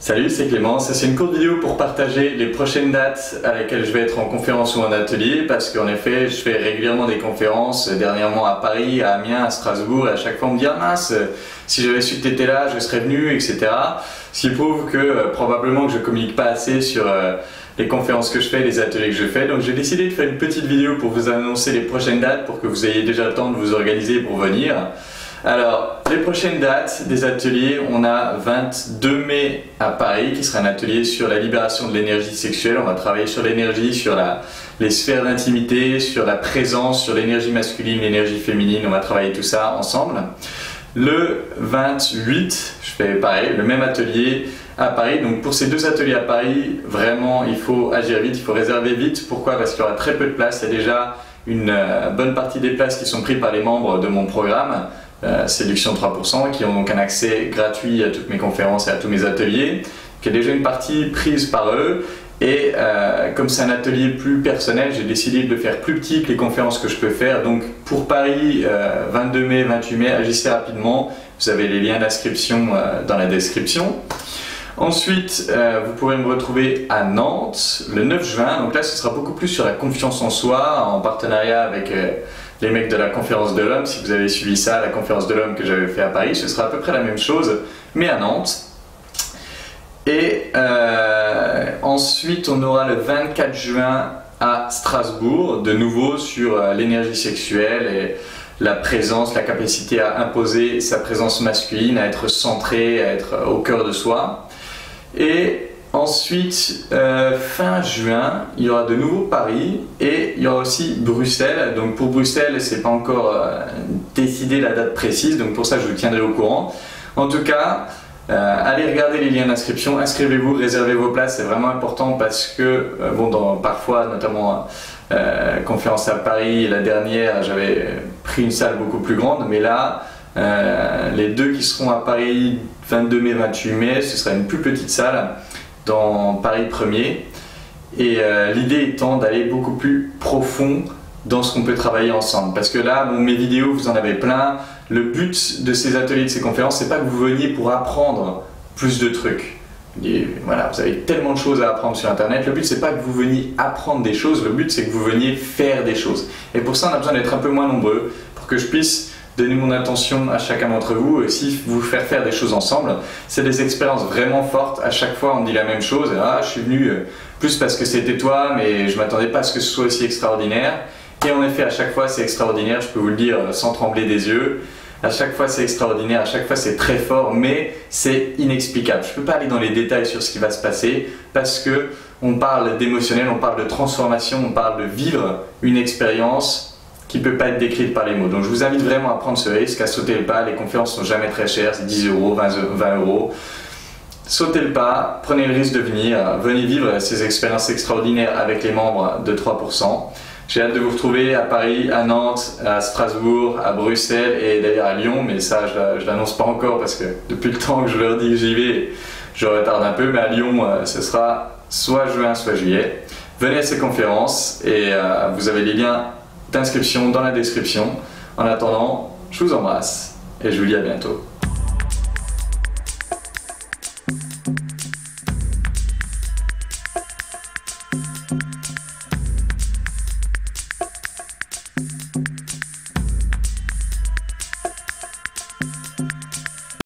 Salut, c'est Clément. C'est une courte vidéo pour partager les prochaines dates à laquelle je vais être en conférence ou en atelier, parce qu'en effet je fais régulièrement des conférences, dernièrement à Paris, à Amiens, à Strasbourg, et à chaque fois on me dit ah mince, si j'avais su que tu étais là, je serais venu, etc. Ce qui prouve que probablement que je communique pas assez sur les conférences que je fais, les ateliers que je fais. Donc j'ai décidé de faire une petite vidéo pour vous annoncer les prochaines dates pour que vous ayez déjà le temps de vous organiser pour venir. Alors, les prochaines dates des ateliers, on a 22 mai à Paris, qui sera un atelier sur la libération de l'énergie sexuelle. On va travailler sur l'énergie, sur les sphères d'intimité, sur la présence, sur l'énergie masculine, l'énergie féminine. On va travailler tout ça ensemble. Le 28, je fais pareil, le même atelier à Paris. Donc pour ces deux ateliers à Paris, vraiment, il faut agir vite, il faut réserver vite. Pourquoi? Parce qu'il y aura très peu de places. Il y a déjà une bonne partie des places qui sont prises par les membres de mon programme. Séduction 3%, qui ont donc un accès gratuit à toutes mes conférences et à tous mes ateliers. Donc, il y a déjà une partie prise par eux, et comme c'est un atelier plus personnel, j'ai décidé de le faire plus petit que les conférences que je peux faire. Donc pour Paris, 22 mai, 28 mai, agissez rapidement, vous avez les liens d'inscription dans la description. Ensuite, vous pourrez me retrouver à Nantes le 9 juin, donc là ce sera beaucoup plus sur la confiance en soi, en partenariat avec les mecs de la conférence de l'homme. Si vous avez suivi ça, la conférence de l'homme que j'avais fait à Paris, ce sera à peu près la même chose, mais à Nantes. Et ensuite on aura le 24 juin à Strasbourg, de nouveau sur l'énergie sexuelle et la présence, la capacité à imposer sa présence masculine, à être centré, à être au cœur de soi. Et ensuite, fin juin, il y aura de nouveau Paris et il y aura aussi Bruxelles. Donc pour Bruxelles, c'est pas encore décidé la date précise, donc pour ça je vous tiendrai au courant. En tout cas, allez regarder les liens d'inscription, inscrivez-vous, réservez vos places, c'est vraiment important parce que, parfois, notamment conférence à Paris, la dernière, j'avais pris une salle beaucoup plus grande, mais là, les deux qui seront à Paris 22 mai, 28 mai, ce sera une plus petite salle dans Paris 1er, et l'idée étant d'aller beaucoup plus profond dans ce qu'on peut travailler ensemble, parce que là, mes vidéos, vous en avez plein. Le but de ces ateliers, de ces conférences, c'est pas que vous veniez pour apprendre plus de trucs. Et voilà, vous avez tellement de choses à apprendre sur internet. Le but c'est pas que vous veniez apprendre des choses, le but c'est que vous veniez faire des choses. Et pour ça on a besoin d'être un peu moins nombreux, pour que je puisse donner mon attention à chacun d'entre vous et aussi vous faire des choses ensemble. C'est des expériences vraiment fortes. À chaque fois on dit la même chose, ah je suis venu plus parce que c'était toi, mais je m'attendais pas à ce que ce soit aussi extraordinaire. Et en effet à chaque fois c'est extraordinaire, je peux vous le dire sans trembler des yeux. À chaque fois c'est extraordinaire, à chaque fois c'est très fort, mais c'est inexplicable. Je ne peux pas aller dans les détails sur ce qui va se passer parce que on parle d'émotionnel, on parle de transformation, on parle de vivre une expérience qui ne peut pas être décrite par les mots. Donc je vous invite vraiment à prendre ce risque, à sauter le pas. Les conférences sont jamais très chères, c'est 10 euros, 20 euros. Sautez le pas, prenez le risque de venir, venez vivre ces expériences extraordinaires avec les membres de 3%. J'ai hâte de vous retrouver à Paris, à Nantes, à Strasbourg, à Bruxelles et d'ailleurs à Lyon, mais ça je l'annonce pas encore parce que depuis le temps que je leur dis que j'y vais, je retarde un peu, mais à Lyon ce sera soit juin soit juillet. Venez à ces conférences et vous avez les liens d'inscription dans la description. En attendant, je vous embrasse et je vous dis à bientôt.